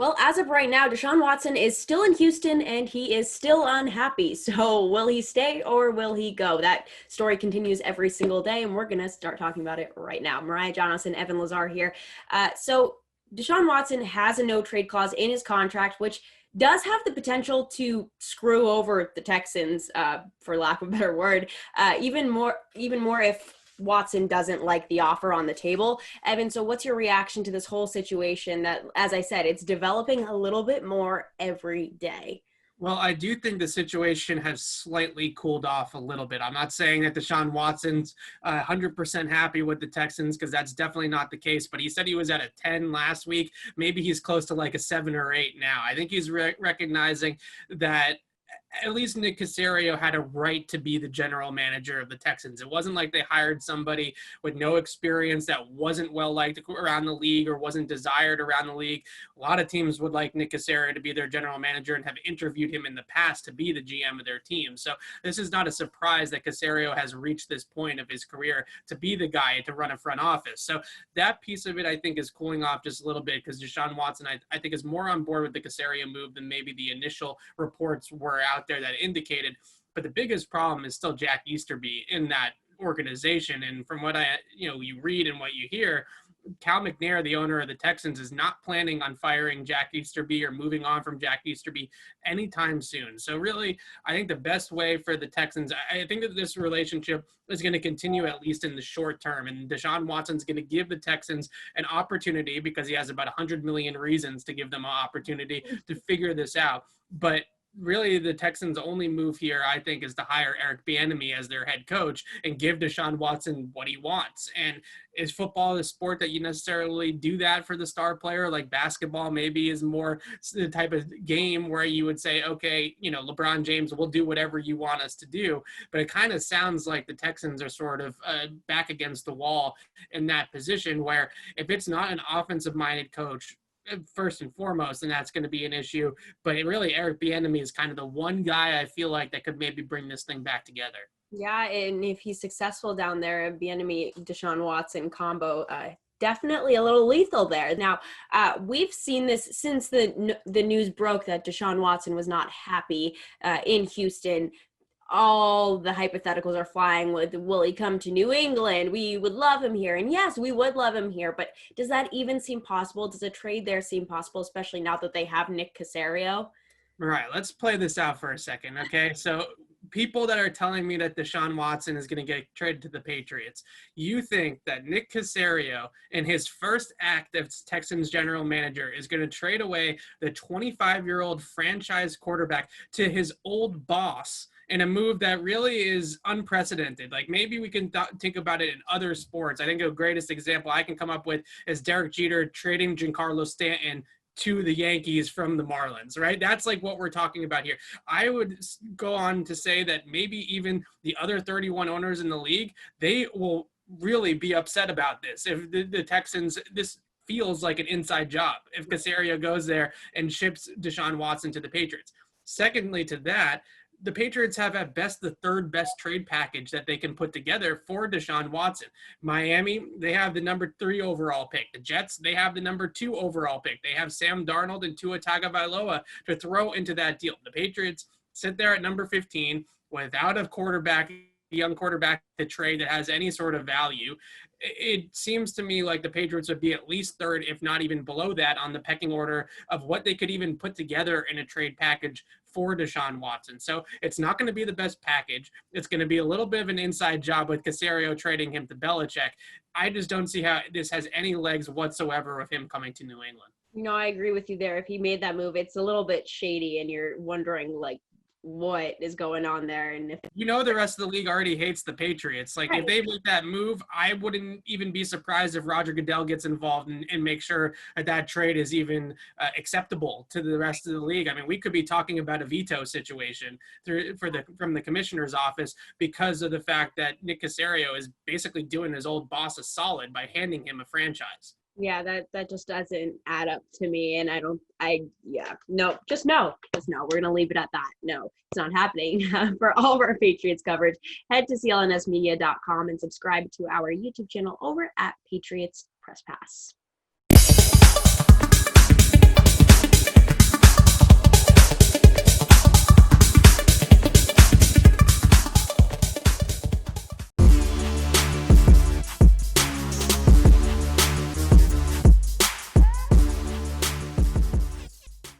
Well, as of right now, Deshaun Watson is still in Houston and he is still unhappy. So will he stay or will he go? That story continues every single day, and we're going to start talking about it right now. Mariah, Janos, and Evan Lazar here. So Deshaun Watson has a no trade clause in his contract, which does have the potential to screw over the Texans, for lack of a better word, even more if Watson doesn't like the offer on the table. Evan, so what's your reaction to this whole situation that, as I said, it's developing a little bit more every day? Well, I do think the situation has slightly cooled off a little bit. I'm not saying that Deshaun Watson's 100% happy with the Texans, because that's definitely not the case, but he said he was at a 10 last week. Maybe he's close to like a 7 or 8 now. I think he's recognizing that at least Nick Caserio had a right to be the general manager of the Texans. It wasn't like they hired somebody with no experience that wasn't well liked around the league or wasn't desired around the league. A lot of teams would like Nick Caserio to be their general manager and have interviewed him in the past to be the GM of their team. So this is not a surprise that Caserio has reached this point of his career to be the guy to run a front office. So that piece of it, I think, is cooling off just a little bit, because Deshaun Watson, I think, is more on board with the Caserio move than maybe the initial reports were out there that indicated. But the biggest problem is still Jack Easterby in that organization. And from what you read and what you hear, Cal McNair, the owner of the Texans, is not planning on firing Jack Easterby or moving on from Jack Easterby anytime soon. So really, I think the best way for the Texans, I think that this relationship is going to continue at least in the short term. And Deshaun Watson's going to give the Texans an opportunity, because he has about 100 million reasons to give them an opportunity to figure this out. But really, the Texans' only move here, I think, is to hire Eric Bieniemy as their head coach and give Deshaun Watson what he wants. And is football a sport that you necessarily do that for the star player? Like basketball maybe is more the type of game where you would say, okay, LeBron James will do whatever you want us to do. But it kind of sounds like the Texans are sort of back against the wall in that position, where if it's not an offensive-minded coach, first and foremost, and that's going to be an issue. But really, Eric Bieniemy is kind of the one guy I feel like that could maybe bring this thing back together. Yeah, and if he's successful down there, Bieniemy Deshaun Watson combo, definitely a little lethal there. Now, we've seen this since the news broke that Deshaun Watson was not happy in Houston. All the hypotheticals are flying with, will he come to New England? We would love him here. And yes, we would love him here. But does that even seem possible? Does a trade there seem possible, especially now that they have Nick Caserio? All right, let's play this out for a second, okay? So people that are telling me that Deshaun Watson is going to get traded to the Patriots, you think that Nick Caserio, in his first act as Texans general manager, is going to trade away the 25-year-old franchise quarterback to his old boss in a move that really is unprecedented? Like, maybe we can think about it in other sports. I think the greatest example I can come up with is Derek Jeter trading Giancarlo Stanton to the Yankees from the Marlins, right? That's like what we're talking about here. I would go on to say that maybe even the other 31 owners in the league, they will really be upset about this. If the Texans, this feels like an inside job if Caserio goes there and ships Deshaun Watson to the Patriots. Secondly to that, the Patriots have at best the third best trade package that they can put together for Deshaun Watson. Miami, they have the number 3 overall pick. The Jets, they have the number 2 overall pick. They have Sam Darnold and Tua Tagovailoa to throw into that deal. The Patriots sit there at number 15 without a young quarterback to trade that has any sort of value. It seems to me like the Patriots would be at least third, if not even below that, on the pecking order of what they could even put together in a trade package for Deshaun Watson. So it's not going to be the best package. It's going to be a little bit of an inside job with Caserio trading him to Belichick. I just don't see how this has any legs whatsoever of him coming to New England. I agree with you there. If he made that move, it's a little bit shady, and you're wondering, like, what is going on there. And if the rest of the league already hates the Patriots. Like, right. If they make that move, I wouldn't even be surprised if Roger Goodell gets involved and make sure that trade is even acceptable to the rest of the league. I mean, we could be talking about a veto situation from the commissioner's office because of the fact that Nick Caserio is basically doing his old boss a solid by handing him a franchise. Yeah, that just doesn't add up to me. And no. We're going to leave it at that. No, it's not happening. For all of our Patriots coverage, head to clnsmedia.com and subscribe to our YouTube channel over at Patriots Press Pass.